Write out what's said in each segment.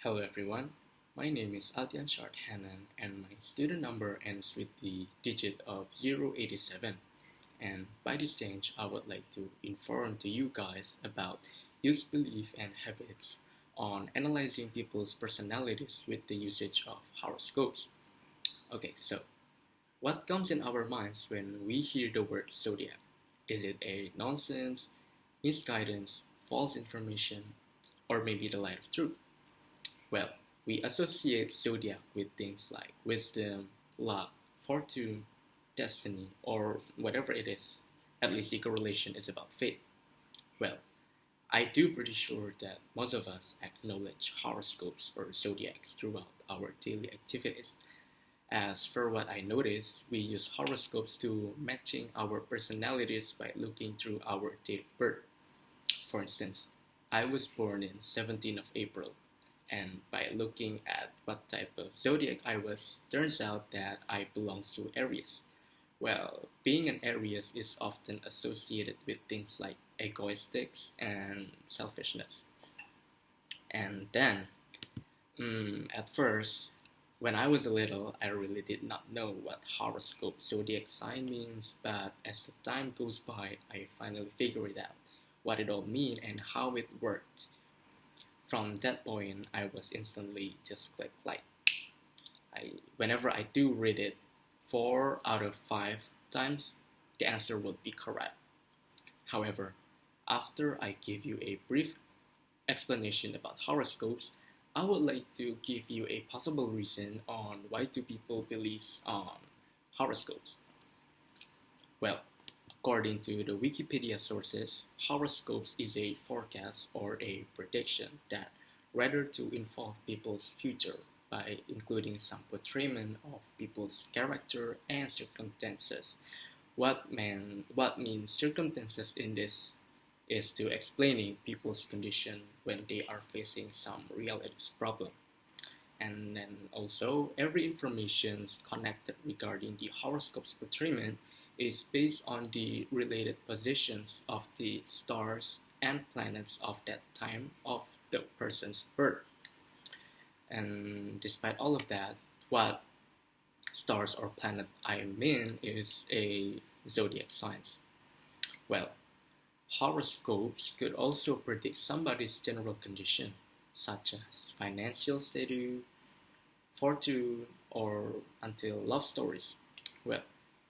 Hello everyone, my name is Aldiansyah Arthanan and my student number ends with the digit of 087, and by this stage I would like to inform to you guys about used belief and habits on analyzing people's personalities with the usage of horoscopes. Okay, so what comes in our minds when we hear the word zodiac? Is it a nonsense, misguidance, false information, or maybe the light of truth? Well, we associate zodiac with things like wisdom, luck, fortune, destiny, or whatever it is. At least the correlation is about fate. Well, I do pretty sure that most of us acknowledge horoscopes or zodiacs throughout our daily activities. As for what I noticed, we use horoscopes to matching our personalities by looking through our date of birth. For instance, I was born in 17th of April, and by looking at what type of zodiac I was, turns out that I belong to Aries. Well, being an Aries is often associated with things like egoistics and selfishness. And then, at first, when I was little, I really did not know what horoscope zodiac sign means, but as the time goes by, I finally figured out what it all mean and how it worked. From that point, I was instantly just click like. Whenever I do read it 4 out of 5 times, the answer would be correct. However, after I give you a brief explanation about horoscopes, I would like to give you a possible reason on why do people believe on horoscopes. Well, according to the Wikipedia sources, horoscopes is a forecast or a prediction that rather to involve people's future by including some portrayment of people's character and circumstances. What means circumstances in this is to explaining people's condition when they are facing some realities problem. And then also every information connected regarding the horoscope's portrayment is based on the related positions of the stars and planets of that time of the person's birth. And despite all of that, what stars or planet I mean is a zodiac signs. Well, horoscopes could also predict somebody's general condition, such as financial status, fortune, or until love stories. Well,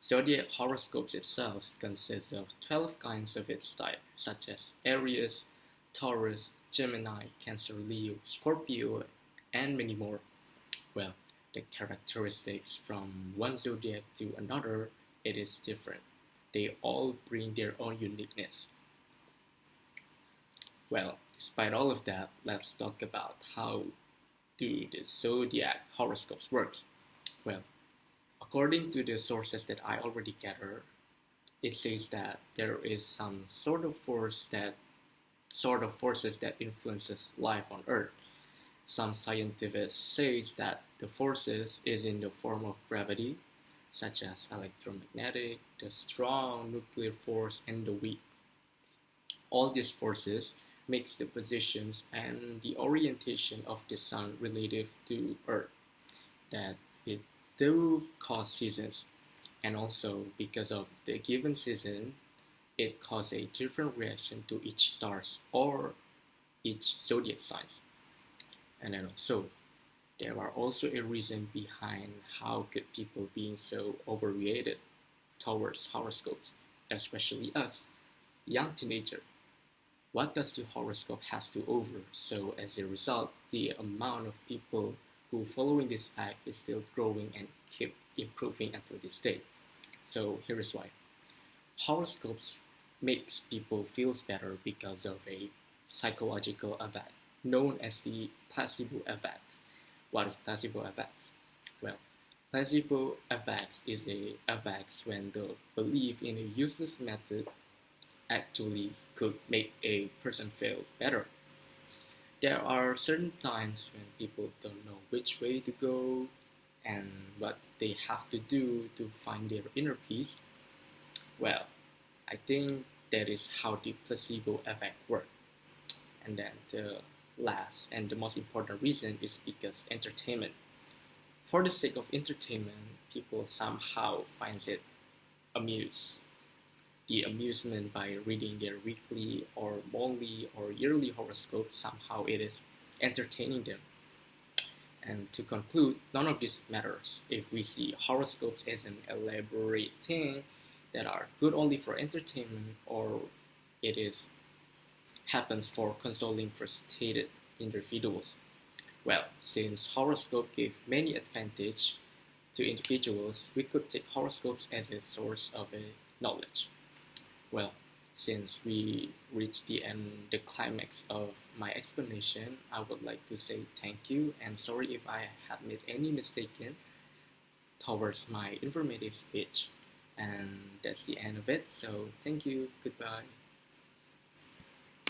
zodiac horoscopes itself consists of 12 kinds of its type, such as Aries, Taurus, Gemini, Cancer, Leo, Scorpio, and many more. Well, the characteristics from one zodiac to another, it is different. They all bring their own uniqueness. Well, despite all of that, let's talk about how do the zodiac horoscopes work. Well, according to the sources that I already gathered, it says that there is some sort of forces that influences life on Earth. Some scientists say that the forces is in the form of gravity, such as electromagnetic, the strong nuclear force, and the weak. All these forces makes the positions and the orientation of the sun relative to Earth, that it do cause seasons, and also because of the given season, it causes a different reaction to each stars or each zodiac signs. And then also, there are also a reason behind how could people being so overrated towards horoscopes, especially us, young teenager. What does the horoscope has to offer? So as a result, the amount of people who following this path is still growing and keep improving until this day. So here is why. Horoscopes makes people feels better because of a psychological effect known as the placebo effect. What is placebo effect? Well, placebo effect is a effect when the belief in a useless method actually could make a person feel better. There are certain times when people don't know which way to go and what they have to do to find their inner peace. Well, I think that is how the placebo effect works. And then the last and the most important reason is because entertainment. For the sake of entertainment, people somehow find it amuse. The amusement by reading their weekly or monthly or yearly horoscope, somehow it is entertaining them. And to conclude, none of this matters if we see horoscopes as an elaborate thing that are good only for entertainment, or it is happens for consoling frustrated individuals. Well, since horoscope give many advantage to individuals, we could take horoscopes as a source of a knowledge. Well, since we reached the climax of my explanation, I would like to say thank you and sorry if I had made any mistake towards my informative speech. And that's the end of it. So thank you. Goodbye.